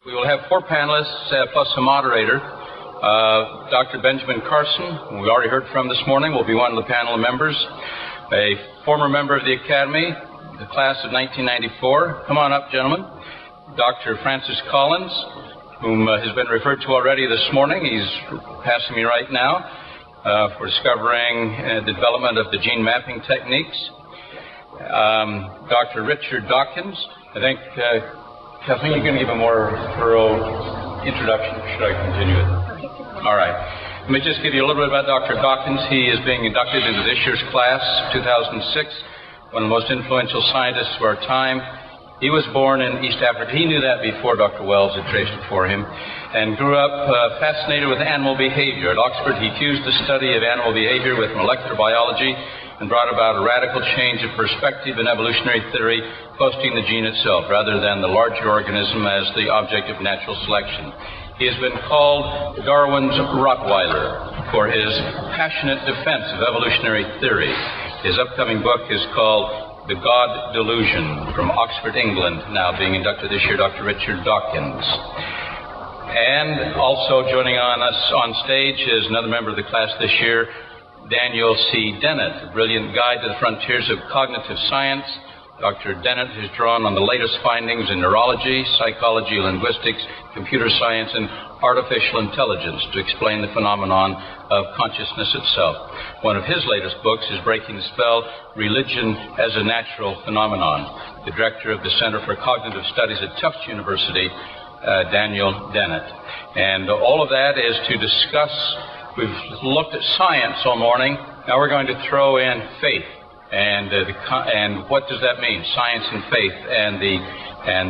We will have 4 panelists plus a moderator. Dr. Benjamin Carson, who we already heard from this morning, will be one of the panel members. A former member of the Academy, the class of 1994. Come on up, gentlemen. Dr. Francis Collins, whom has been referred to already this morning. He's passing me right now for discovering the development of the gene mapping techniques. Dr. Richard Dawkins. I think, Kathleen, you're going to give a more thorough introduction. Should I continue it? All right. Let me just give you a little bit about Dr. Dawkins. He is being inducted into this year's class, 2006, one of the most influential scientists of our time. He was born in East Africa. He knew that before Dr. Wells had traced it for him, and grew up fascinated with animal behavior. At Oxford, he fused the study of animal behavior with molecular biology and brought about a radical change of perspective in evolutionary theory, posting the gene itself rather than the larger organism as the object of natural selection. He has been called Darwin's Rottweiler for his passionate defense of evolutionary theory. His upcoming book is called The God Delusion, from Oxford, England, now being inducted this year, Dr. Richard Dawkins. And also joining us on stage is another member of the class this year, Daniel C. Dennett, a brilliant guide to the frontiers of cognitive science. Dr. Dennett has drawn on the latest findings in neurology, psychology, linguistics, computer science, and artificial intelligence to explain the phenomenon of consciousness itself. One of his latest books is Breaking the Spell, Religion as a Natural Phenomenon. The director of the Center for Cognitive Studies at Tufts University, Daniel Dennett. And all of that is to discuss. We've looked at science all morning. Now we're going to throw in faith. And what does that mean? Science and faith and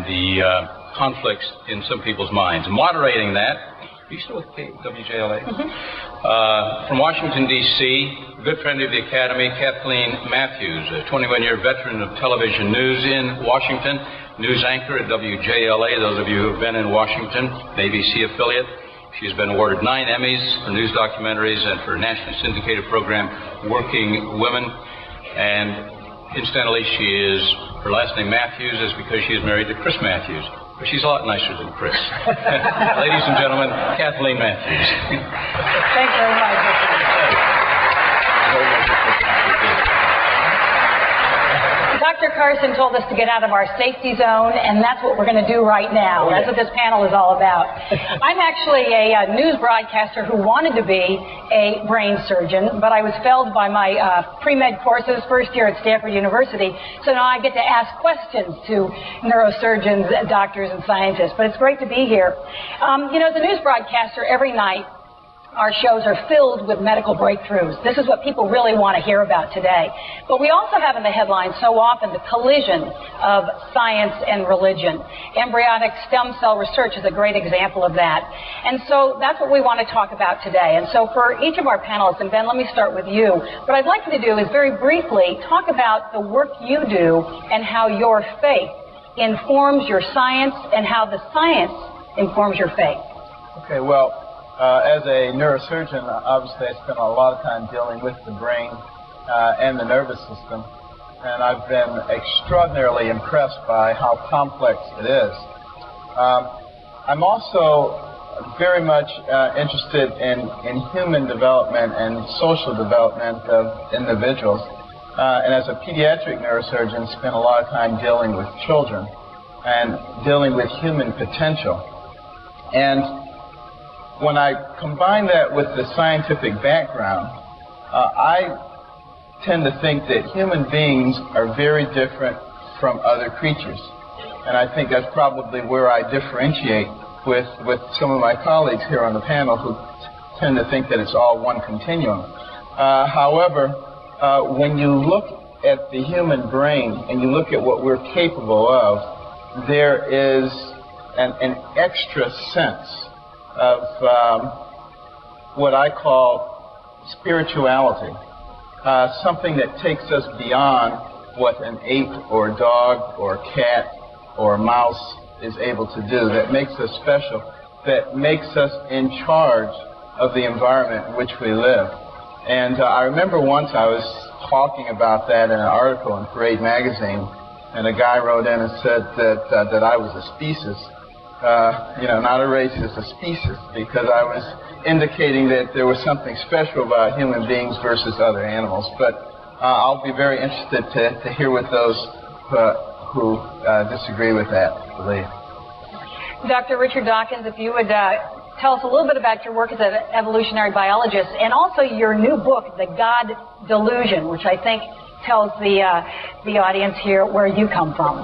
the conflicts in some people's minds. Moderating that, are you still with WJLA? Mm-hmm. From Washington, D.C., a good friend of the Academy, Kathleen Matthews, a 21-year veteran of television news in Washington, news anchor at WJLA, those of you who have been in Washington, an ABC affiliate. She's been awarded 9 Emmys for news documentaries and for a nationally syndicated program, Working Women. And incidentally, her last name Matthews is because she is married to Chris Matthews. But she's a lot nicer than Chris. Ladies and gentlemen, Kathleen Matthews. Thank you very much. Dr. Carson told us to get out of our safety zone, and that's what we're going to do right now. That's what this panel is all about. I'm actually a news broadcaster who wanted to be a brain surgeon, but I was failed by my pre-med courses first year at Stanford University, so now I get to ask questions to neurosurgeons, doctors, and scientists. But it's great to be here. As a news broadcaster, every night, our shows are filled with medical breakthroughs. This is what people really want to hear about today. But we also have in the headlines so often the collision of science and religion. Embryonic stem cell research is a great example of that. And so that's what we want to talk about today. And so for each of our panelists, and Ben, let me start with you. What I'd like you to do is very briefly talk about the work you do and how your faith informs your science and how the science informs your faith. Okay, well, as a neurosurgeon, obviously I spent a lot of time dealing with the brain and the nervous system, and I've been extraordinarily impressed by how complex it is. I'm also very much interested in human development and social development of individuals, and as a pediatric neurosurgeon, spent a lot of time dealing with children and dealing with human potential. And when I combine that with the scientific background, I tend to think that human beings are very different from other creatures. And I think that's probably where I differentiate with some of my colleagues here on the panel who tend to think that it's all one continuum. However, when you look at the human brain and you look at what we're capable of, there is an extra sense of what I call spirituality, something that takes us beyond what an ape or a dog or a cat or a mouse is able to do, that makes us special, that makes us in charge of the environment in which we live. And I remember once I was talking about that in an article in Parade magazine, and a guy wrote in and said that I was a species. not a race, as a species, because I was indicating that there was something special about human beings versus other animals. But I'll be very interested to hear what those who disagree with that believe. Dr. Richard Dawkins, if you would tell us a little bit about your work as an evolutionary biologist, and also your new book, The God Delusion, which I think tells the audience here where you come from.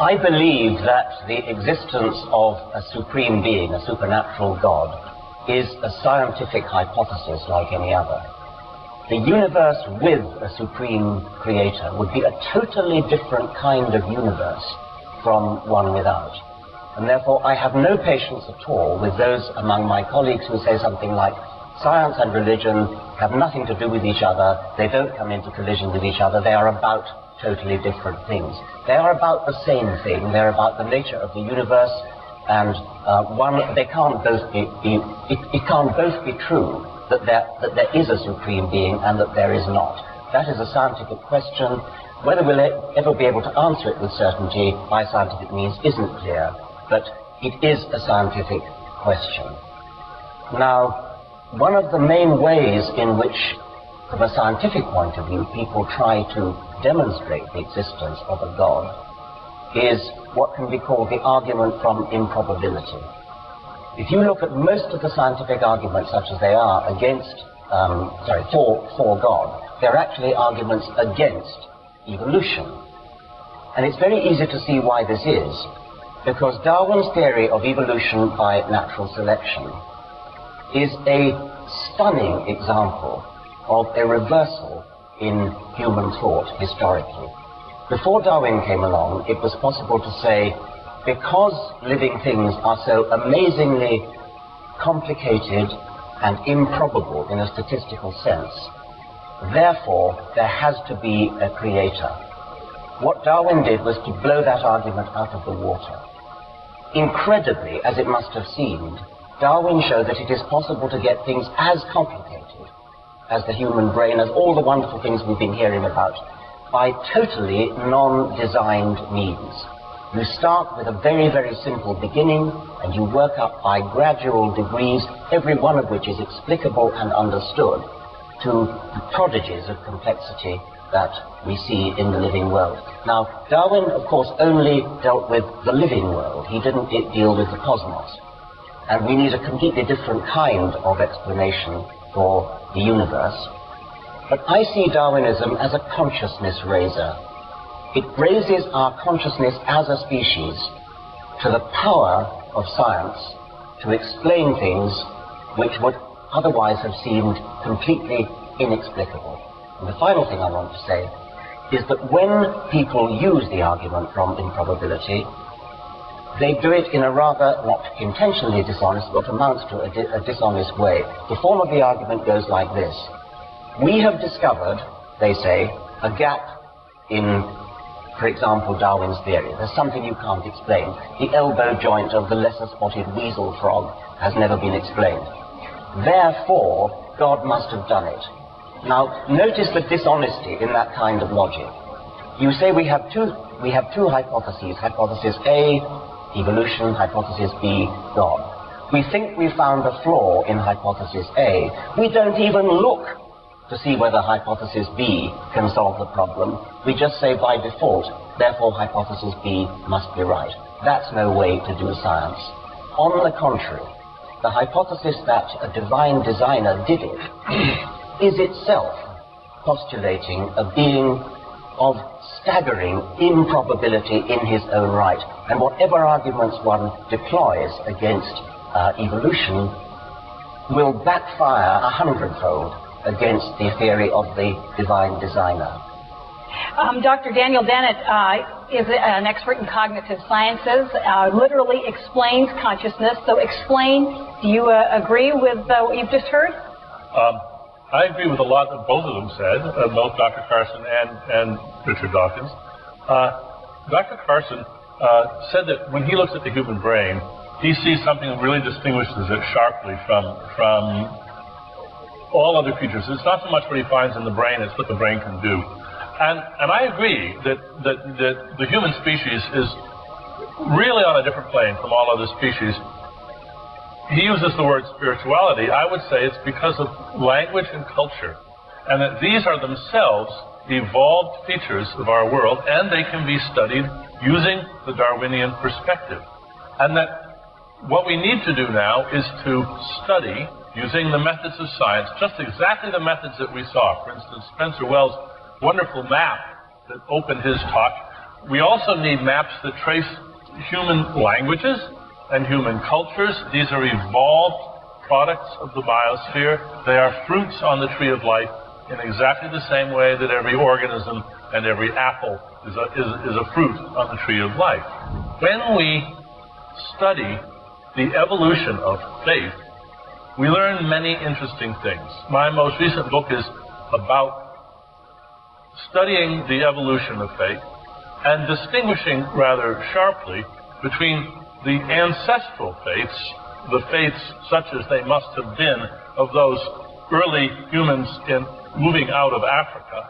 I believe that the existence of a supreme being, a supernatural God, is a scientific hypothesis like any other. The universe with a supreme creator would be a totally different kind of universe from one without. And therefore, I have no patience at all with those among my colleagues who say something like, science and religion have nothing to do with each other, they don't come into collision with each other, they are about totally different things. They are about the same thing, they're about the nature of the universe, and it can't both be true that there is a supreme being and that there is not. That is a scientific question. Whether we'll ever be able to answer it with certainty by scientific means isn't clear, but it is a scientific question. Now, one of the main ways in which, from a scientific point of view, people try to demonstrate the existence of a God is what can be called the argument from improbability. If you look at most of the scientific arguments such as they are for God, they're actually arguments against evolution. And it's very easy to see why this is, because Darwin's theory of evolution by natural selection is a stunning example of a reversal in human thought historically. Before Darwin came along, it was possible to say, because living things are so amazingly complicated and improbable in a statistical sense, therefore there has to be a creator. What Darwin did was to blow that argument out of the water. Incredibly, as it must have seemed, Darwin showed that it is possible to get things as complicated as the human brain, as all the wonderful things we've been hearing about, by totally non-designed means. You start with a very, very simple beginning, and you work up by gradual degrees, every one of which is explicable and understood, to the prodigies of complexity that we see in the living world. Now, Darwin, of course, only dealt with the living world. He didn't deal with the cosmos. And we need a completely different kind of explanation for the universe. But I see Darwinism as a consciousness raiser. It raises our consciousness as a species to the power of science to explain things which would otherwise have seemed completely inexplicable. And the final thing I want to say is that when people use the argument from improbability, they do it in a rather, not intentionally dishonest, but amounts to a dishonest way. The form of the argument goes like this. We have discovered, they say, a gap in, for example, Darwin's theory. There's something you can't explain. The elbow joint of the lesser-spotted weasel frog has never been explained. Therefore, God must have done it. Now, notice the dishonesty in that kind of logic. You say we have two hypotheses. Hypothesis A, evolution. Hypothesis B, God. We think we found a flaw in hypothesis A. We don't even look to see whether hypothesis B can solve the problem. We just say by default, therefore hypothesis B must be right. That's no way to do science. On the contrary, the hypothesis that a divine designer did it is itself postulating a being of staggering improbability in his own right. And whatever arguments one deploys against evolution will backfire 100-fold against the theory of the divine designer. Dr. Daniel Dennett is an expert in cognitive sciences, literally explains consciousness. So explain, do you agree with what you've just heard? I agree with a lot that both of them said, both Dr. Carson and Richard Dawkins. Dr. Carson said that when he looks at the human brain, he sees something that really distinguishes it sharply from all other creatures. It's not so much what he finds in the brain, it's what the brain can do. And I agree that the human species is really on a different plane from all other species. He uses the word spirituality. I would say it's because of language and culture, and that these are themselves evolved features of our world, and they can be studied using the Darwinian perspective. And that what we need to do now is to study, using the methods of science, just exactly the methods that we saw. For instance, Spencer Wells' wonderful map that opened his talk. We also need maps that trace human languages and human cultures. These are evolved products of the biosphere. They are fruits on the tree of life in exactly the same way that every organism and every apple is a fruit on the tree of life. When we study the evolution of faith, we learn many interesting things. My most recent book is about studying the evolution of faith and distinguishing rather sharply between the ancestral faiths, the faiths such as they must have been of those early humans moving out of Africa,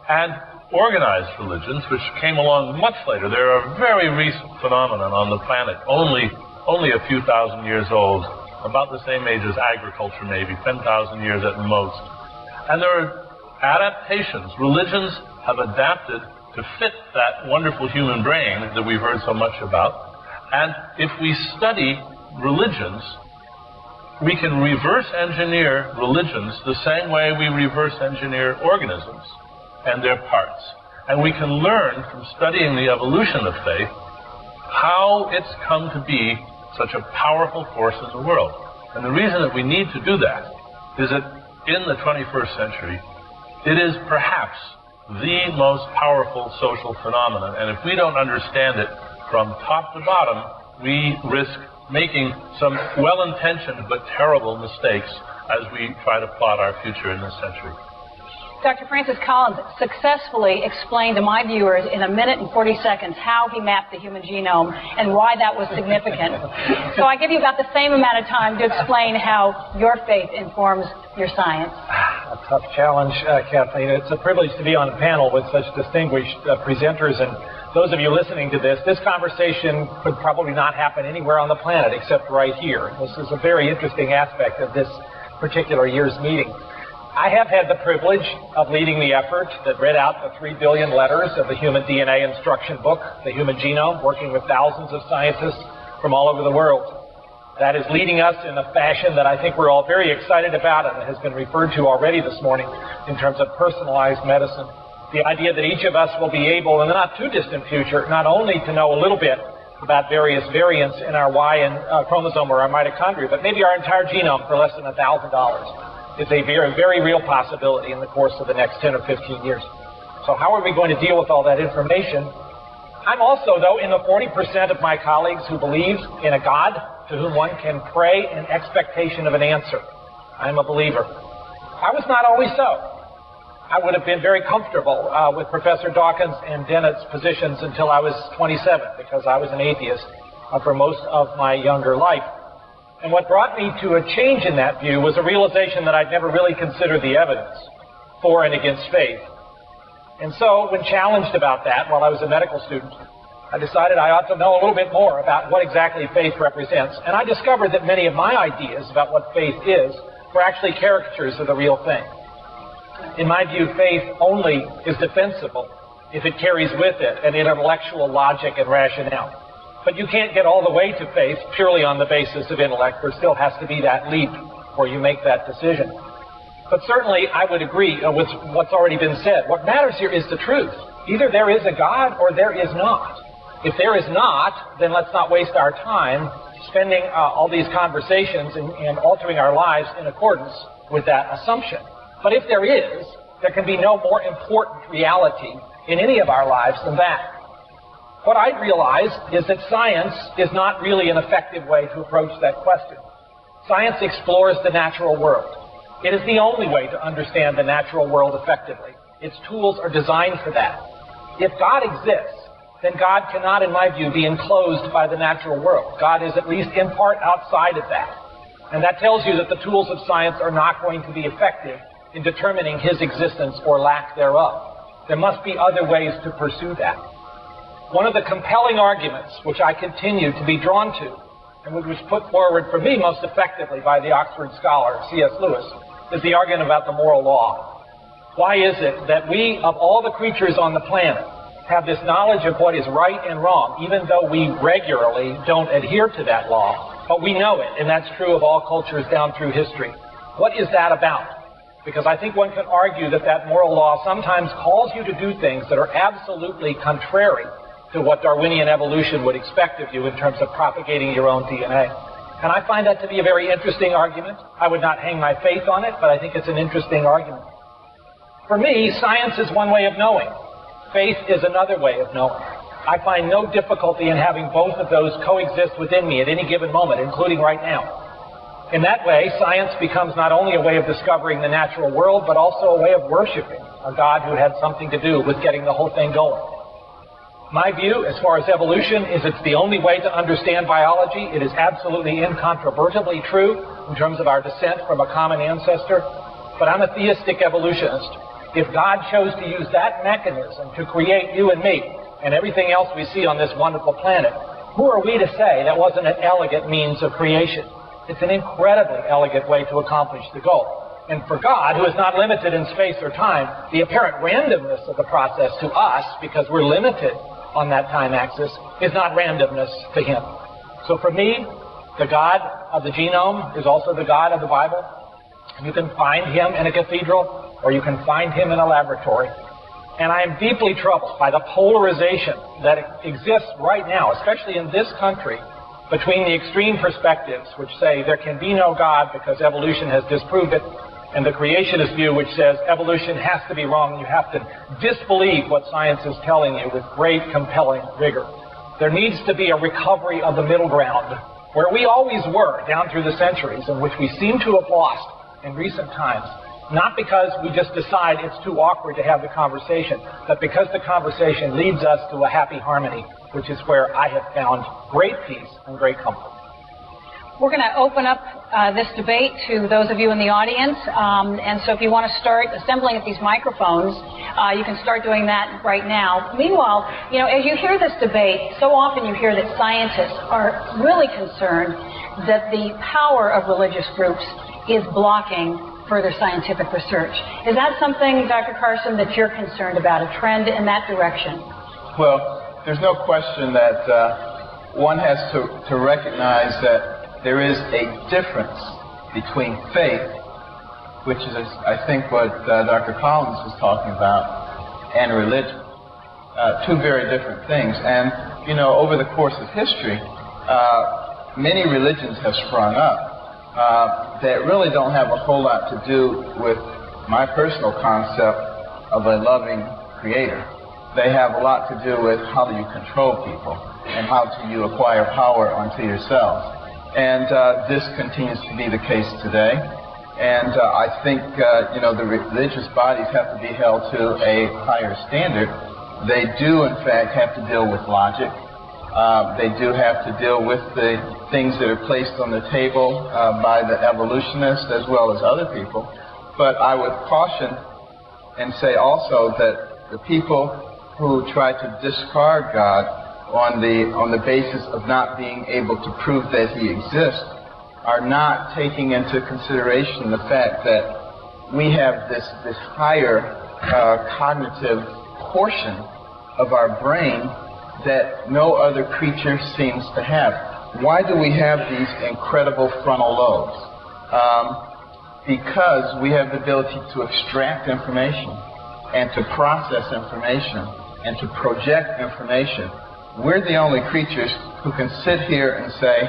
and organized religions, which came along much later. They're a very recent phenomenon on the planet, only a few thousand years old, about the same age as agriculture, maybe 10,000 years at most. And there are adaptations. Religions have adapted to fit that wonderful human brain that we've heard so much about. And if we study religions, we can reverse engineer religions the same way we reverse engineer organisms and their parts. And we can learn from studying the evolution of faith how it's come to be such a powerful force in the world. And the reason that we need to do that is that in the 21st century, it is perhaps the most powerful social phenomenon. And if we don't understand it from top to bottom, we risk making some well-intentioned but terrible mistakes as we try to plot our future in this century. Dr. Francis Collins successfully explained to my viewers in 1 minute and 40 seconds how he mapped the human genome and why that was significant. So I give you about the same amount of time to explain how your faith informs your science. A tough challenge, Kathleen. It's a privilege to be on a panel with such distinguished presenters, and those of you listening to this conversation could probably not happen anywhere on the planet except right here. This is a very interesting aspect of this particular year's meeting. I have had the privilege of leading the effort that read out the 3 billion letters of the Human DNA Instruction Book, the Human Genome, working with thousands of scientists from all over the world. That is leading us in a fashion that I think we're all very excited about and has been referred to already this morning in terms of personalized medicine. The idea that each of us will be able, in the not-too-distant future, not only to know a little bit about various variants in our Y and chromosome or our mitochondria, but maybe our entire genome for less than $1,000. It's a very, very real possibility in the course of the next 10 or 15 years. So how are we going to deal with all that information? I'm also, though, in the 40% of my colleagues who believe in a God to whom one can pray in expectation of an answer. I'm a believer. I was not always so. I would have been very comfortable with Professor Dawkins and Dennett's positions until I was 27, because I was an atheist for most of my younger life. And what brought me to a change in that view was a realization that I'd never really considered the evidence for and against faith. And so, when challenged about that while I was a medical student, I decided I ought to know a little bit more about what exactly faith represents. And I discovered that many of my ideas about what faith is were actually caricatures of the real thing. In my view, faith only is defensible if it carries with it an intellectual logic and rationale. But you can't get all the way to faith purely on the basis of intellect. There still has to be that leap where you make that decision. But certainly, I would agree with what's already been said. What matters here is the truth. Either there is a God or there is not. If there is not, then let's not waste our time spending all these conversations and altering our lives in accordance with that assumption. But if there is, there can be no more important reality in any of our lives than that. What I realized is that science is not really an effective way to approach that question. Science explores the natural world. It is the only way to understand the natural world effectively. Its tools are designed for that. If God exists, then God cannot, in my view, be enclosed by the natural world. God is at least in part outside of that. And that tells you that the tools of science are not going to be effective in determining his existence or lack thereof. There must be other ways to pursue that. One of the compelling arguments which I continue to be drawn to, and which was put forward for me most effectively by the Oxford scholar C.S. Lewis, is the argument about the moral law. Why is it that we, of all the creatures on the planet, have this knowledge of what is right and wrong, even though we regularly don't adhere to that law, but we know it, and that's true of all cultures down through history. What is that about? Because I think one can argue that that moral law sometimes calls you to do things that are absolutely contrary to what Darwinian evolution would expect of you in terms of propagating your own DNA. And I find that to be a very interesting argument. I would not hang my faith on it, but I think it's an interesting argument. For me, science is one way of knowing. Faith is another way of knowing. I find no difficulty in having both of those coexist within me at any given moment, including right now. In that way, science becomes not only a way of discovering the natural world, but also a way of worshiping a God who had something to do with getting the whole thing going. My view, as far as evolution, is it's the only way to understand biology. It is absolutely incontrovertibly true in terms of our descent from a common ancestor. But I'm a theistic evolutionist. If God chose to use that mechanism to create you and me and everything else we see on this wonderful planet, who are we to say that wasn't an elegant means of creation? It's an incredibly elegant way to accomplish the goal. And for God, who is not limited in space or time, the apparent randomness of the process to us, because we're limited on that time axis, is not randomness to him. So for me, the God of the genome is also the God of the Bible. You can find him in a cathedral, or you can find him in a laboratory. And I am deeply troubled by the polarization that exists right now, especially in this country, between the extreme perspectives which say there can be no God because evolution has disproved it, and the creationist view which says evolution has to be wrong. You have to disbelieve what science is telling you with great compelling vigor. There needs to be a recovery of the middle ground, where we always were down through the centuries, and which we seem to have lost in recent times. Not because we just decide it's too awkward to have the conversation, but because the conversation leads us to a happy harmony, which is where I have found great peace and great comfort. We're going to open up this debate to those of you in the audience. And so if you want to start assembling at these microphones, you can start doing that right now. Meanwhile, as you hear this debate, so often you hear that scientists are really concerned that the power of religious groups is blocking further scientific research. Is that something, Dr. Carson, that you're concerned about, a trend in that direction? Well, there's no question that one has to recognize that there is a difference between faith, which is, I think, what Dr. Collins was talking about, and religion. Two very different things. And, over the course of history, many religions have sprung up that really don't have a whole lot to do with my personal concept of a loving creator. They have a lot to do with how do you control people and how do you acquire power onto yourselves. And this continues to be the case today. And I think, the religious bodies have to be held to a higher standard. They do, in fact, have to deal with logic. They do have to deal with the things that are placed on the table by the evolutionists as well as other people. But I would caution and say also that the people who try to discard God on the basis of not being able to prove that he exists are not taking into consideration the fact that we have this higher cognitive portion of our brain that no other creature seems to have. Why do we have these incredible frontal lobes? Because we have the ability to extract information and to process information and to project information. We're the only creatures who can sit here and say,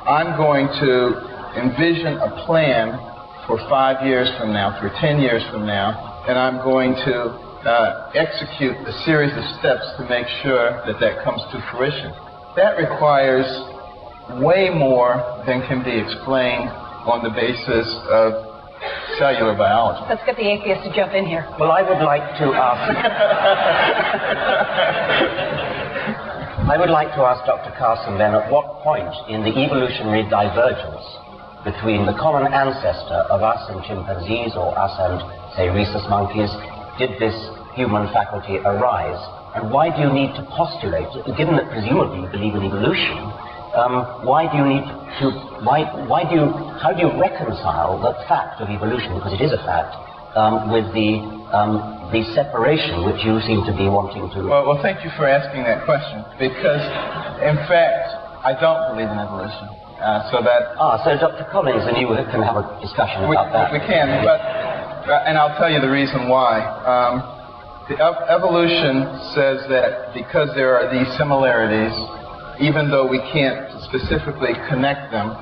I'm going to envision a plan for 5 years from now, for 10 years from now, and I'm going to execute a series of steps to make sure that that comes to fruition. That requires way more than can be explained on the basis of cellular biology. Let's get the atheist to jump in here. Well, I would like to ask Dr. Carson then, at what point in the evolutionary divergence between the common ancestor of us and chimpanzees, or us and, say, rhesus monkeys, did this human faculty arise? And why do you need to postulate, given that presumably you believe in evolution, how do you reconcile the fact of evolution, because it is a fact, with the separation which you seem to be wanting to... Well, thank you for asking that question, because, in fact, I don't believe in evolution. So Dr. Collins and you can have a discussion about that. We can, and I'll tell you the reason why. The evolution says that because there are these similarities, even though we can't specifically connect them,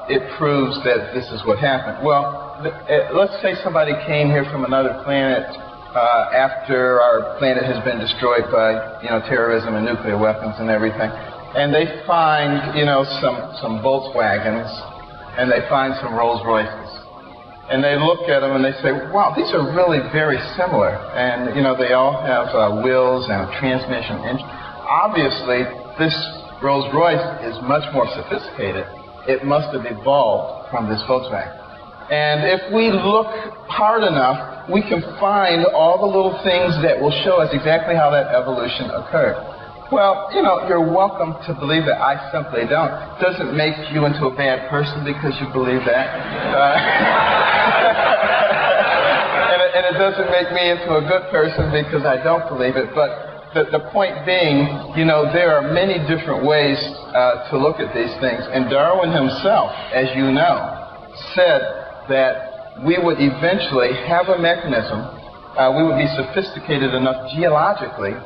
it proves that this is what happened. Well, let's say somebody came here from another planet after our planet has been destroyed by, terrorism and nuclear weapons and everything, and they find, some Volkswagens, and they find some Rolls Royces. And they look at them and they say, wow, these are really very similar. And, they all have wheels and a transmission engine. Obviously, this Rolls Royce is much more sophisticated. It must have evolved from this Volkswagen. And if we look hard enough, we can find all the little things that will show us exactly how that evolution occurred. Well, you're welcome to believe that. I simply don't. Doesn't make you into a bad person because you believe that. And it doesn't make me into a good person because I don't believe it. But the point being, there are many different ways to look at these things. And Darwin himself, as you know, said that we would eventually have a mechanism, we would be sophisticated enough geologically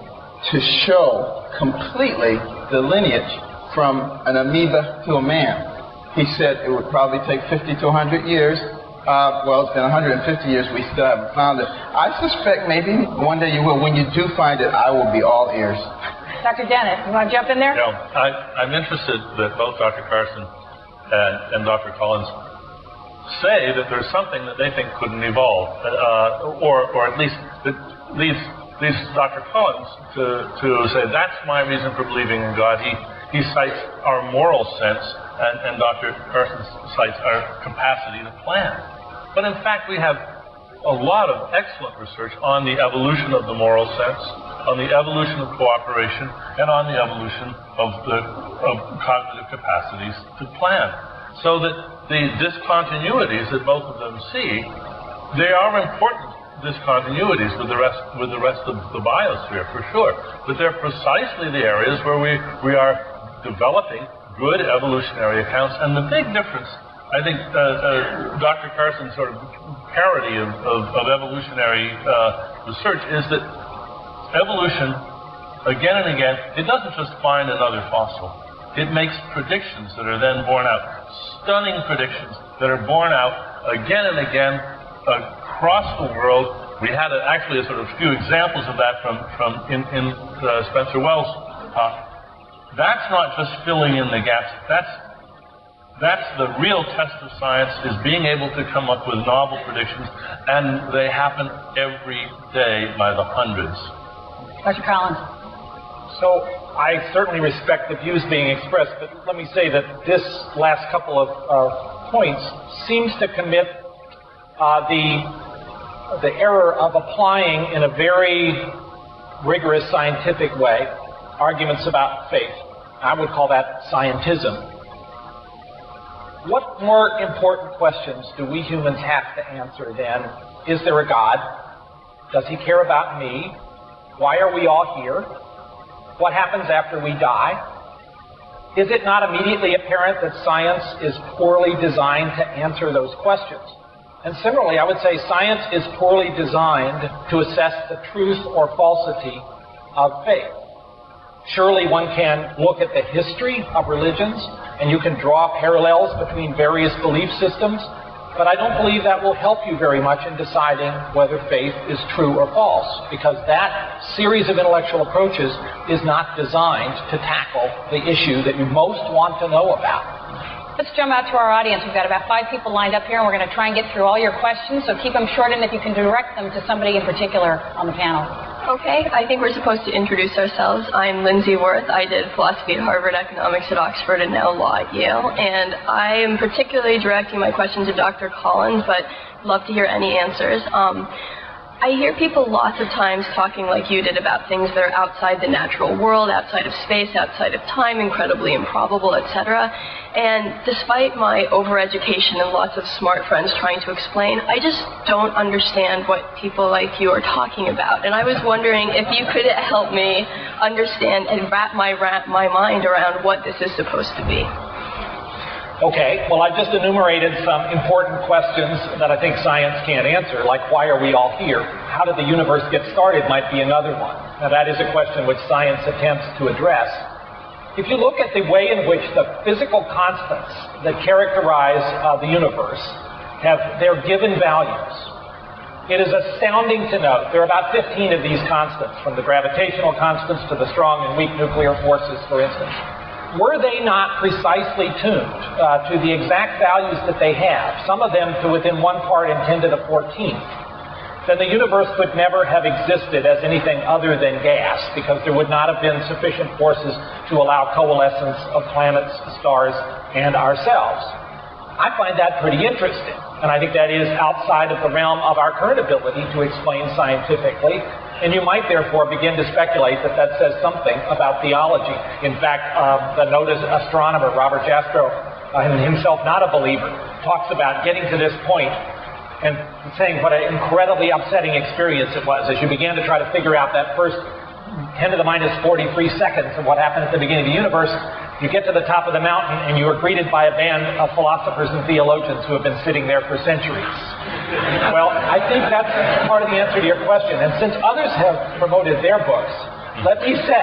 to show completely the lineage from an amoeba to a man. He said it would probably take 50 to 100 years. Well, it's been 150 years, we still haven't found it. I suspect maybe one day you will. When you do find it, I will be all ears. Dr. Dennett, you want to jump in there? I'm interested that both Dr. Carson and Dr. Collins say that there's something that they think couldn't evolve, or at least that leads Dr. Collins to say that's my reason for believing in God. He cites our moral sense, and Dr. Carson cites our capacity to plan. But in fact, we have a lot of excellent research on the evolution of the moral sense, on the evolution of cooperation, and on the evolution of cognitive capacities to plan. So that the discontinuities that both of them see, they are important discontinuities with the rest of the biosphere, for sure. But they're precisely the areas where we are developing good evolutionary accounts. And the big difference, I think, Dr. Carson's sort of parody of evolutionary research is that evolution, again and again, it doesn't just find another fossil. It makes predictions that are then borne out, stunning predictions that are borne out again and again across the world. We had actually a sort of few examples of that from Spencer Wells' talk. That's not just filling in the gaps. That's the real test of science, is being able to come up with novel predictions, and they happen every day by the hundreds. Dr. Collins. So I certainly respect the views being expressed, but let me say that this last couple of points seems to commit the error of applying in a very rigorous scientific way arguments about faith. I would call that scientism. What more important questions do we humans have to answer than, is there a God? Does he care about me? Why are we all here? What happens after we die? Is it not immediately apparent that science is poorly designed to answer those questions? And similarly, I would say science is poorly designed to assess the truth or falsity of faith. Surely one can look at the history of religions, and you can draw parallels between various belief systems, but I don't believe that will help you very much in deciding whether faith is true or false, because that series of intellectual approaches is not designed to tackle the issue that you most want to know about. Let's jump out to our audience. We've got about 5 people lined up here, and we're going to try and get through all your questions, so keep them short, and if you can direct them to somebody in particular on the panel. Okay, I think we're supposed to introduce ourselves. I'm Lindsay Worth. I did philosophy at Harvard, economics at Oxford, and now law at Yale. And I am particularly directing my question to Dr. Collins, but love to hear any answers. I hear people lots of times talking like you did about things that are outside the natural world, outside of space, outside of time, incredibly improbable, etc. And despite my overeducation and lots of smart friends trying to explain, I just don't understand what people like you are talking about. And I was wondering if you could help me understand and wrap my mind around what this is supposed to be. Okay, well, I've just enumerated some important questions that I think science can't answer, like why are we all here? How did the universe get started might be another one. Now, that is a question which science attempts to address. If you look at the way in which the physical constants that characterize the universe have their given values, it is astounding to note there are about 15 of these constants, from the gravitational constants to the strong and weak nuclear forces, for instance. Were they not precisely tuned to the exact values that they have, some of them to within 1 part in 10 to the 14th, then the universe could never have existed as anything other than gas, because there would not have been sufficient forces to allow coalescence of planets, stars, and ourselves. I find that pretty interesting, and I think that is outside of the realm of our current ability to explain scientifically. And you might therefore begin to speculate that that says something about theology. In fact, the noted astronomer Robert Jastrow, himself not a believer, talks about getting to this point and saying what an incredibly upsetting experience it was as you began to try to figure out that first 10 to the minus 43 seconds of what happened at the beginning of the universe. You get to the top of the mountain and you are greeted by a band of philosophers and theologians who have been sitting there for centuries. Well, I think that's part of the answer to your question. And since others have promoted their books, let me say,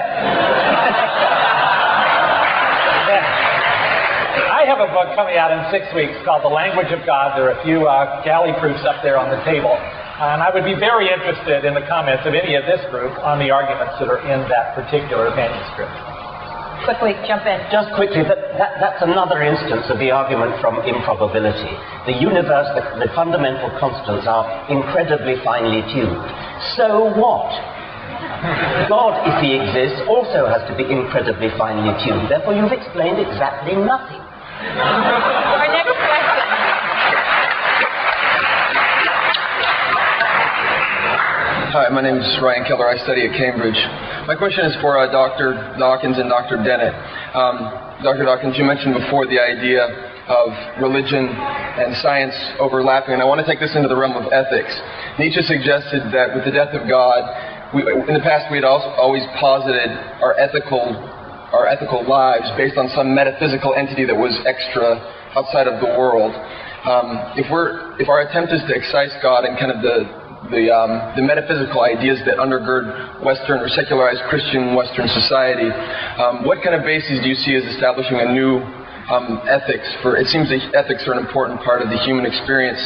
I have a book coming out in 6 weeks called The Language of God. There are a few galley proofs up there on the table. And I would be very interested in the comments of any of this group on the arguments that are in that particular manuscript. Quickly, jump in. Just quickly, that's another instance of the argument from improbability. The universe, the fundamental constants are incredibly finely tuned. So what? God, if he exists, also has to be incredibly finely tuned. Therefore, you've explained exactly nothing. Our next question. Hi, my name is Ryan Keller. I study at Cambridge. My question is for Dr. Dawkins and Dr. Dennett. Dr. Dawkins, you mentioned before the idea of religion and science overlapping, and I want to take this into the realm of ethics. Nietzsche suggested that with the death of God, in the past we had always posited our ethical lives based on some metaphysical entity that was extra outside of the world. If our attempt is to excise God and kind of the metaphysical ideas that undergird Western or secularized Christian Western society, what kind of bases do you see as establishing a new ethics? It seems that ethics are an important part of the human experience.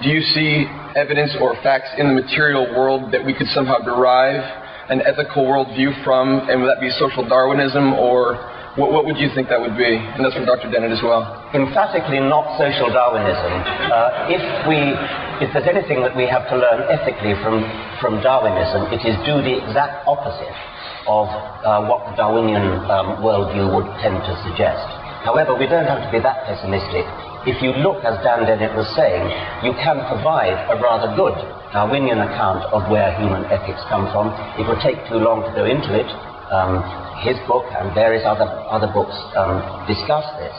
Do you see evidence or facts in the material world that we could somehow derive an ethical worldview from, and would that be social Darwinism, or what would you think that would be? And that's for Dr. Dennett as well. Emphatically not social Darwinism. If there's anything that we have to learn ethically from Darwinism, it is do the exact opposite of what the Darwinian worldview would tend to suggest. However, we don't have to be that pessimistic. If you look, as Dan Dennett was saying, you can provide a rather good Darwinian account of where human ethics come from. It would take too long to go into it. His book and various other books discuss this.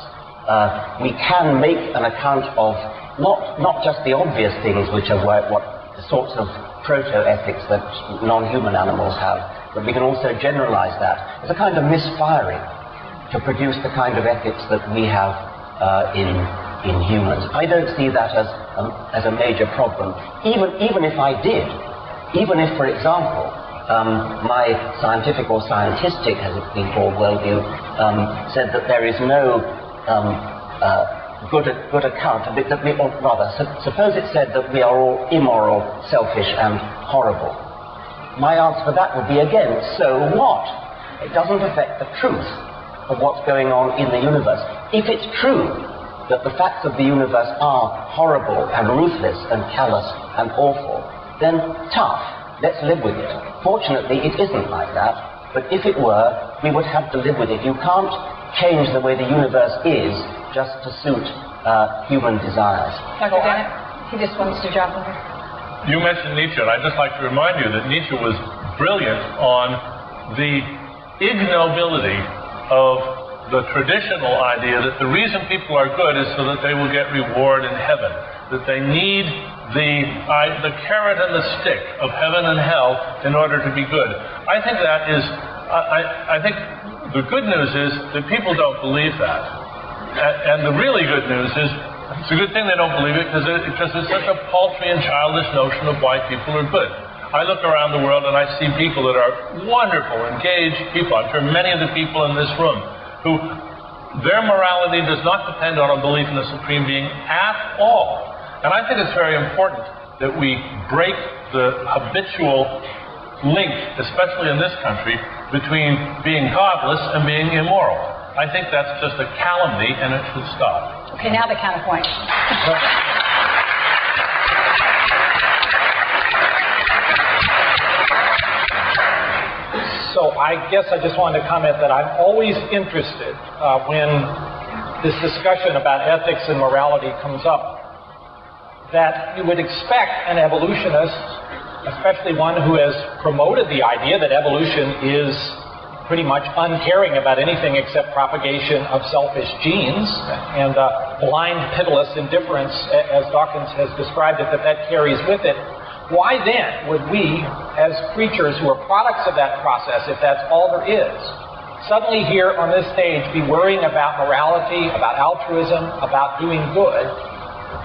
We can make an account of not just the obvious things, which are what the sorts of proto-ethics that non-human animals have, but we can also generalize that as a kind of misfiring to produce the kind of ethics that we have in humans. I don't see that as a major problem. Even if I did, even if, for example, my scientific or scientistic, as it's been called, worldview, said that there is no good account of it, or rather, suppose it said that we are all immoral, selfish, and horrible. My answer for that would be, again, so what? It doesn't affect the truth of what's going on in the universe. If it's true that the facts of the universe are horrible and ruthless and callous and awful, then tough, let's live with it. Fortunately, it isn't like that, but if it were, we would have to live with it. You can't change the way the universe is just to suit human desires. Dr. Dennett, he just wants to jump in. You mentioned Nietzsche, and I'd just like to remind you that Nietzsche was brilliant on the ignobility of the traditional idea that the reason people are good is so that they will get reward in heaven, that they need the carrot and the stick of heaven and hell in order to be good. I think that is, I think the good news is that people don't believe that. And the really good news is, it's a good thing they don't believe it because it's such a paltry and childish notion of why people are good. I look around the world and I see people that are wonderful, engaged people. I'm sure many of the people in this room who their morality does not depend on a belief in a supreme being at all. And I think it's very important that we break the habitual link, especially in this country, between being godless and being immoral. I think that's just a calumny and it should stop. Okay, now the counterpoint. So I guess I just wanted to comment that I'm always interested when this discussion about ethics and morality comes up, that you would expect an evolutionist, especially one who has promoted the idea that evolution is pretty much uncaring about anything except propagation of selfish genes and blind, pitiless indifference, as Dawkins has described it, that carries with it. Why then would we, as creatures who are products of that process, if that's all there is, suddenly here on this stage be worrying about morality, about altruism, about doing good?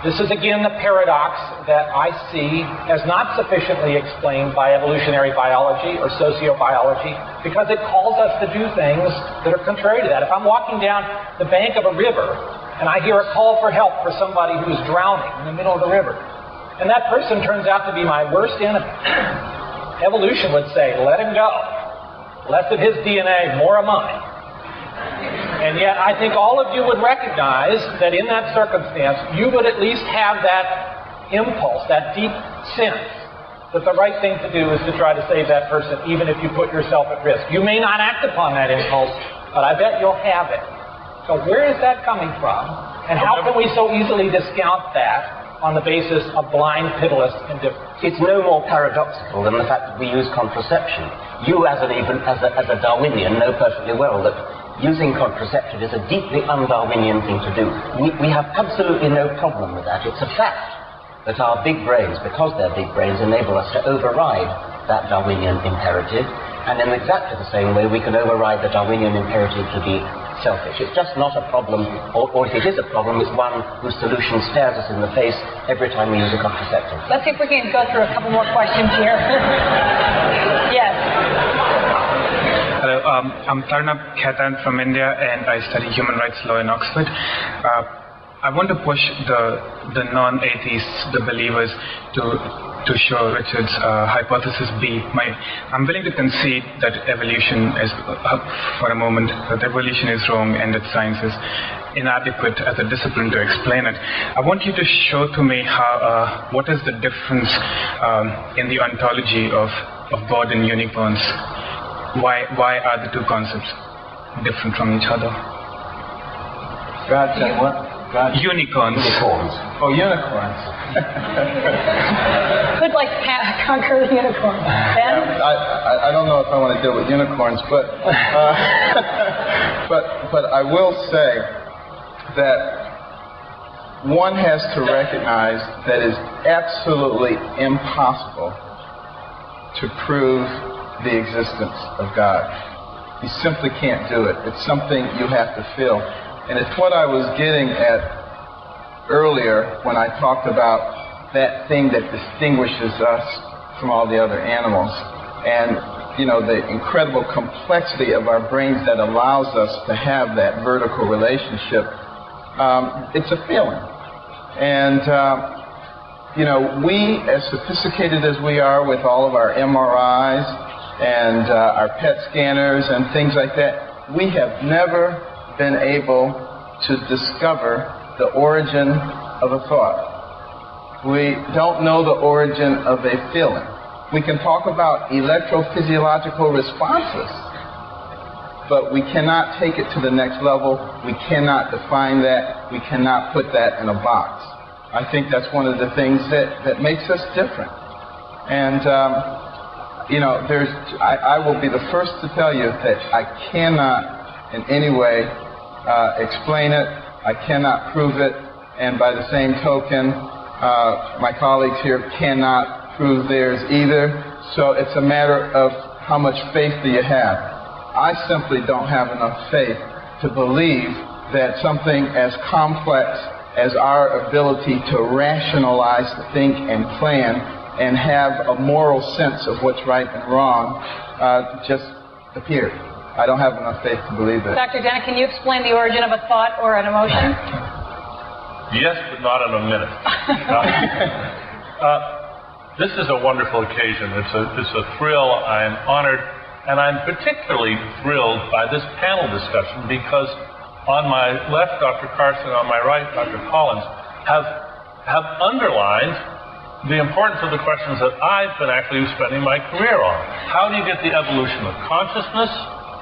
This is again the paradox that I see as not sufficiently explained by evolutionary biology or sociobiology, because it calls us to do things that are contrary to that. If I'm walking down the bank of a river and I hear a call for help for somebody who's drowning in the middle of the river, and that person turns out to be my worst enemy, evolution would say, let him go. Less of his DNA, more of mine. And yet I think all of you would recognize that in that circumstance, you would at least have that impulse, that deep sense that the right thing to do is to try to save that person, even if you put yourself at risk. You may not act upon that impulse, but I bet you'll have it. So where is that coming from? And how can we so easily discount that on the basis of blind, pitiless indifference? It's no more paradoxical than the fact that we use contraception. You, as a Darwinian, know perfectly well that using contraception is a deeply un-Darwinian thing to do. We have absolutely no problem with that. It's a fact that our big brains, because they're big brains, enable us to override that Darwinian imperative, and in exactly the same way we can override the Darwinian imperative to be selfish. It's just not a problem, or if it is a problem, it's one whose solution stares us in the face every time we use a contraceptive. Let's see if we can go through a couple more questions here. Yes. Hello, I'm Tarnab Khaitan from India, and I study human rights law in Oxford. I want to push the non-atheists, the believers, to show Richard's hypothesis B. I'm willing to concede that evolution is, for a moment, that evolution is wrong and that science is inadequate as a discipline to explain it. I want you to show to me how what is the difference in the ontology of God and unicorns. Why are the two concepts different from each other? God said what? God. Unicorns. Oh, unicorns. Who'd like to conquer the unicorn? Ben? I don't know if I want to deal with unicorns, but but I will say that one has to recognize that it's absolutely impossible to prove the existence of God. You simply can't do it. It's something you have to feel. And it's what I was getting at earlier when I talked about that thing that distinguishes us from all the other animals. And, you know, the incredible complexity of our brains that allows us to have that vertical relationship. It's a feeling. And, you know, we, as sophisticated as we are with all of our MRIs and our PET scanners and things like that, we have never been able to discover the origin of a thought. We don't know the origin of a feeling. We can talk about electrophysiological responses, but we cannot take it to the next level. We cannot define that. We cannot put that in a box. I think that's one of the things that makes us different. And, I will be the first to tell you that I cannot in any way explain it. I cannot prove it. And by the same token, my colleagues here cannot prove theirs either. So it's a matter of how much faith do you have. I simply don't have enough faith to believe that something as complex as our ability to rationalize, think, and plan and have a moral sense of what's right and wrong just appeared. I don't have enough faith to believe it. Dr. Dennett, can you explain the origin of a thought or an emotion? Yes, but not in a minute. This is a wonderful occasion. It's a thrill. I'm honored, and I'm particularly thrilled by this panel discussion because on my left, Dr. Carson, on my right, Dr. Collins, have underlined the importance of the questions that I've been actually spending my career on. How do you get the evolution of consciousness?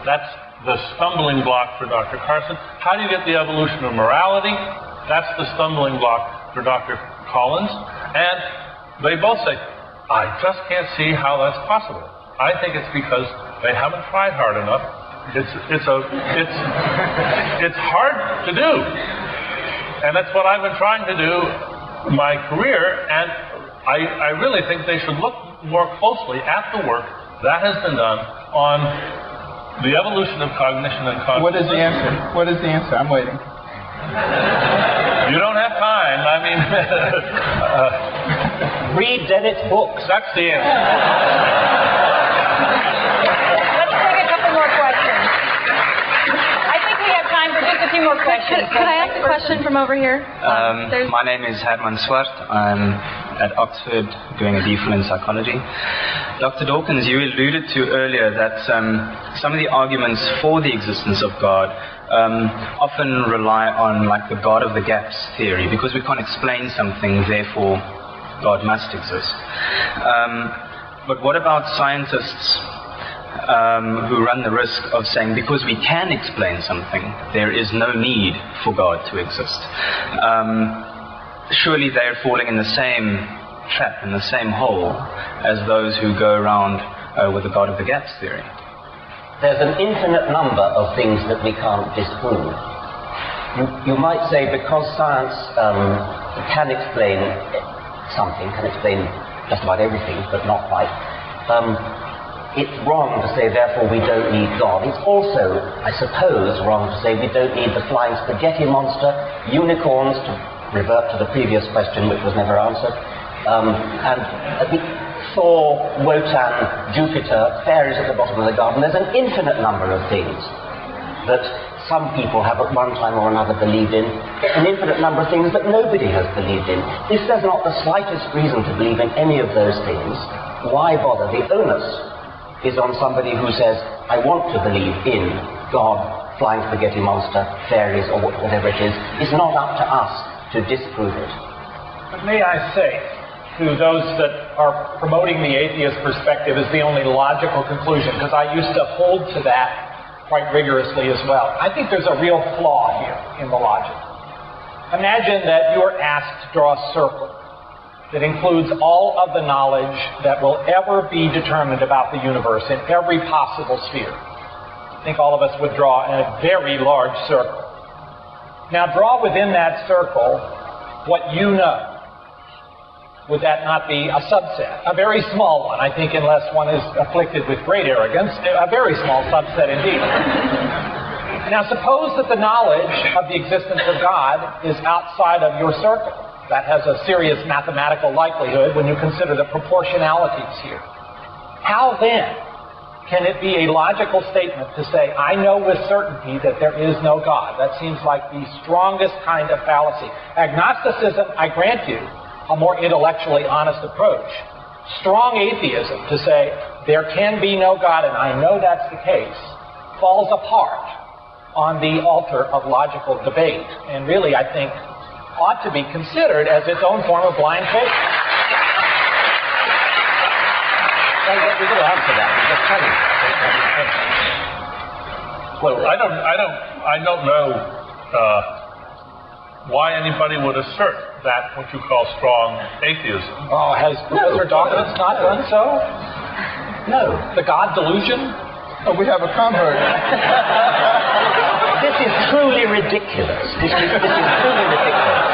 That's the stumbling block for Dr. Carson. How do you get the evolution of morality? That's the stumbling block for Dr. Collins. And they both say, I just can't see how that's possible. I think it's because they haven't tried hard enough. It's hard to do. And that's what I've been trying to do my career, and I really think they should look more closely at the work that has been done on the evolution of cognition and consciousness. What is the answer? What is the answer? I'm waiting. You don't have time. I mean, read Dennett's books. That's the answer. Let's take a couple more questions. I think we have time for just a few more questions. Could I ask a question from over here? My name is Herman Swart. I'm at Oxford doing a DPhil in psychology. Dr. Dawkins, you alluded to earlier that some of the arguments for the existence of God often rely on like the God of the gaps theory, because we can't explain something, therefore God must exist. But what about scientists who run the risk of saying because we can explain something, there is no need for God to exist? Surely they're falling in the same trap, in the same hole as those who go around with the God of the gaps theory. There's an infinite number of things that we can't disprove. You might say because science can explain something, can explain just about everything, but not quite, it's wrong to say therefore we don't need God. It's also, I suppose, wrong to say we don't need the flying spaghetti monster, unicorns, to revert to the previous question which was never answered, and Thor, Wotan, Jupiter, fairies at the bottom of the garden. There's an infinite number of things that some people have at one time or another believed in, an infinite number of things that nobody has believed in. If there's not the slightest reason to believe in any of those things, why bother? The onus is on somebody who says, I want to believe in God, flying spaghetti monster, fairies, or whatever it is. It's not up to us to disprove it. But may I say, to those that are promoting the atheist perspective as the only logical conclusion, because I used to hold to that quite rigorously as well. I think there's a real flaw here in the logic. Imagine that you're asked to draw a circle that includes all of the knowledge that will ever be determined about the universe in every possible sphere. I think all of us would draw a very large circle. Now draw within that circle what you know. Would that not be a subset? A very small one, I think, unless one is afflicted with great arrogance, a very small subset indeed. Now suppose that the knowledge of the existence of God is outside of your circle. That has a serious mathematical likelihood when you consider the proportionalities here. How then can it be a logical statement to say, I know with certainty that there is no God? That seems like the strongest kind of fallacy. Agnosticism, I grant you, a more intellectually honest approach. Strong atheism, to say there can be no God and I know that's the case, falls apart on the altar of logical debate, and really, I think, ought to be considered as its own form of blind faith. We can answer that. Well, I don't know why anybody would assert that what you call strong atheism. Oh, has Professor Dawkins not done so? No. The God delusion? Oh, we have a convert. This is truly ridiculous. This is truly ridiculous.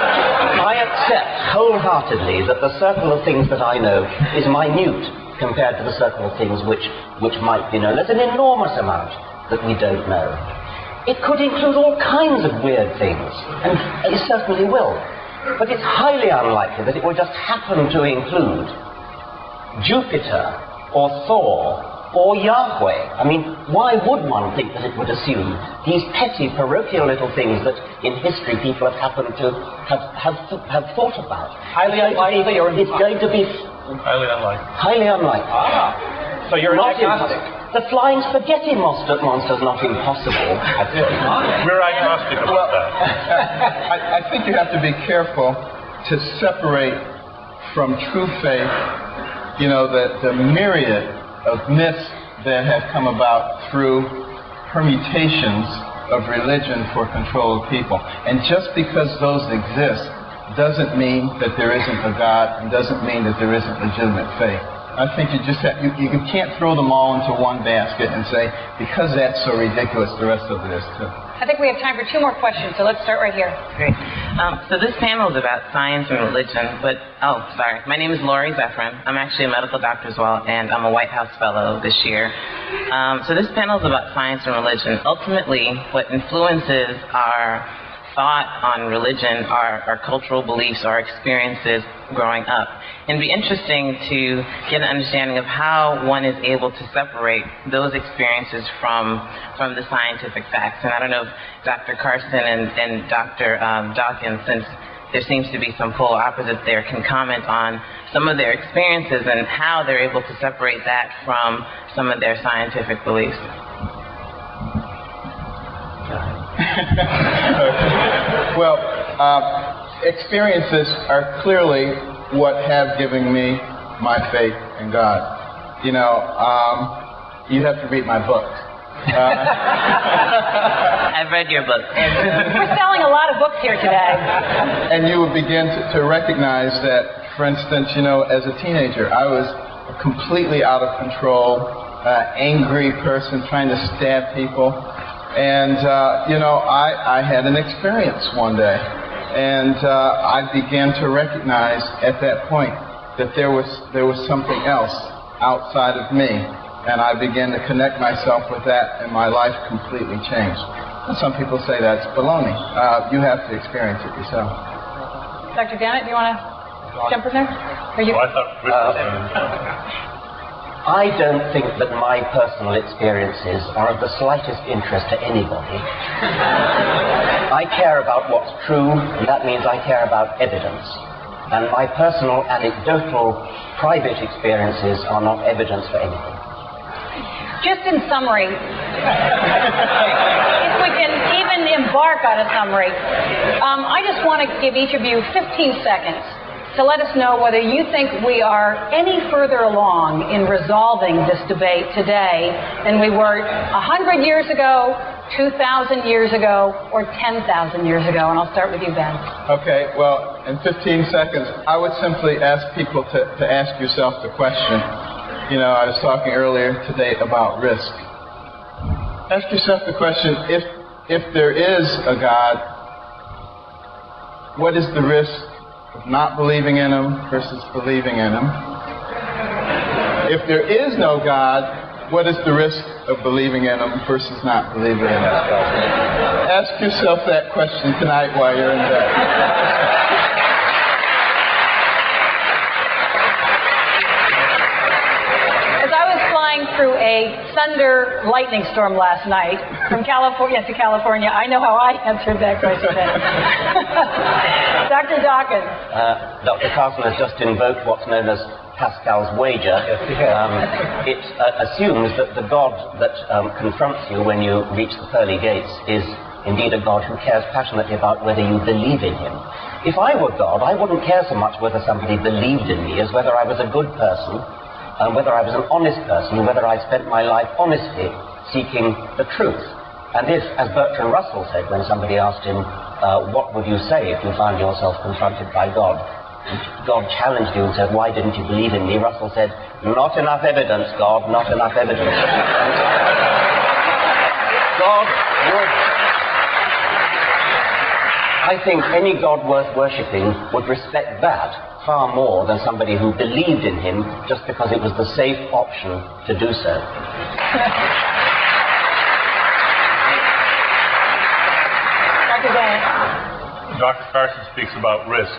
I accept wholeheartedly that the circle of things that I know is minute compared to the circle of things which might be known. There's an enormous amount that we don't know. It could include all kinds of weird things, and it certainly will. But it's highly unlikely that it will just happen to include Jupiter or Thor or Yahweh. I mean, why would one think that it would assume these petty, parochial little things that in history people have happened to have thought about? Highly unlikely, or it's going to be Highly unlikely. highly unlikely. So you're Not agnostic. The flying spaghetti monster's not impossible. We're agnostic about that. I think you have to be careful to separate from true faith, the myriad of myths that have come about through permutations of religion for control of people. And just because those exist doesn't mean that there isn't a God, and doesn't mean that there isn't legitimate faith. I think you just you can't throw them all into one basket and say, because that's so ridiculous, the rest of it is too. I think we have time for 2 more questions, so let's start right here. Great. So this panel is about science and religion, but, my name is Lori Zephyrin. I'm actually a medical doctor as well, and I'm a White House Fellow this year. So this panel is about science and religion. Ultimately, what influences our thought on religion are our cultural beliefs, our experiences growing up. And it'd be interesting to get an understanding of how one is able to separate those experiences from the scientific facts. And I don't know if Dr. Carson and Dr. Dawkins, since there seems to be some polar opposites there, can comment on some of their experiences and how they're able to separate that from some of their scientific beliefs. Well, experiences are clearly what have given me my faith in God. You have to read my book. I've read your book. We're selling a lot of books here today. And you would begin to recognize that, for instance, as a teenager, I was a completely out of control, angry person trying to stab people. And, I had an experience one day, and I began to recognize at that point that there was something else outside of me, and I began to connect myself with that, and my life completely changed. And some people say that's baloney. You have to experience it yourself. Dr. Dennett, do you want to jump in there? I thought Rich was going to... I don't think that my personal experiences are of the slightest interest to anybody. I care about what's true, and that means I care about evidence. And my personal, anecdotal, private experiences are not evidence for anything. Just in summary, if we can even embark on a summary, I just want to give each of you 15 seconds to let us know whether you think we are any further along in resolving this debate today than we were 100 years ago, 2,000 years ago, or 10,000 years ago. And I'll start with you, Ben. Okay, well, in 15 seconds, I would simply ask people to ask yourself the question. I was talking earlier today about risk. Ask yourself the question, if there is a God, what is the risk of not believing in him versus believing in him? If there is no God, what is the risk of believing in him versus not believing in him? Ask yourself that question tonight while you're in bed. As I was flying through a thunder lightning storm last night from California to California, I know how I answered that question. Dr. Dawkins. Dr. Carson has just invoked what's known as Pascal's wager. It assumes that the God that confronts you when you reach the pearly gates is indeed a God who cares passionately about whether you believe in him. If I were God, I wouldn't care so much whether somebody believed in me as whether I was a good person, whether I was an honest person, whether I spent my life honestly seeking the truth. And if, as Bertrand Russell said when somebody asked him, what would you say if you found yourself confronted by God? God challenged you and said, why didn't you believe in me? Russell said, not enough evidence, God, not enough evidence. God would... I think any God worth worshipping would respect that far more than somebody who believed in him just because it was the safe option to do so. Dr. Dennett. Dr. Carson speaks about risk,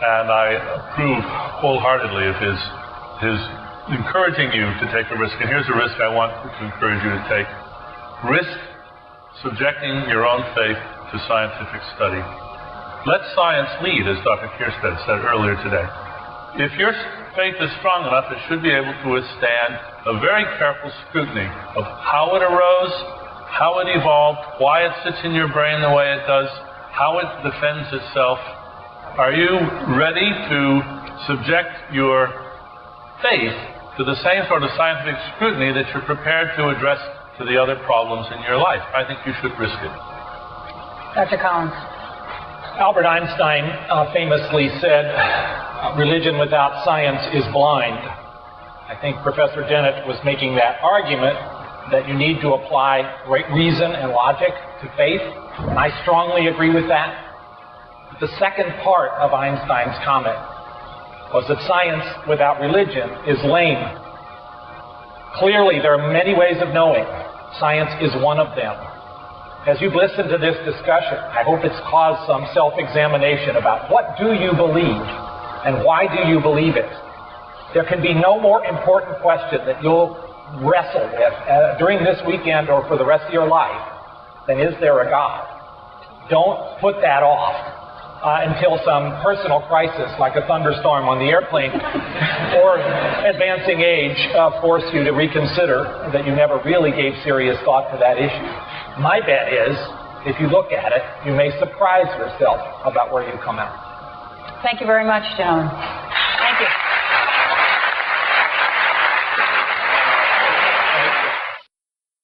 and I approve wholeheartedly of his encouraging you to take a risk. And here's a risk I want to encourage you to take. Risk subjecting your own faith to scientific study. Let science lead, as Dr. Kierstead said earlier today. If your faith is strong enough, it should be able to withstand a very careful scrutiny of how it arose, how it evolved, why it sits in your brain the way it does, how it defends itself. Are you ready to subject your faith to the same sort of scientific scrutiny that you're prepared to address to the other problems in your life? I think you should risk it. Dr. Collins. Albert Einstein famously said, religion without science is blind. I think Professor Dennett was making that argument that you need to apply reason and logic to faith, and I strongly agree with that. The second part of Einstein's comment was that science without religion is lame. Clearly, there are many ways of knowing. Science is one of them. As you've listened to this discussion, I hope it's caused some self-examination about what do you believe and why do you believe it. There can be no more important question that you'll wrestle with during this weekend or for the rest of your life than is there a God? Don't put that off until some personal crisis like a thunderstorm on the airplane or advancing age force you to reconsider that you never really gave serious thought to that issue. My bet is, if you look at it, you may surprise yourself about where you come out. Thank you very much, gentlemen. Thank you.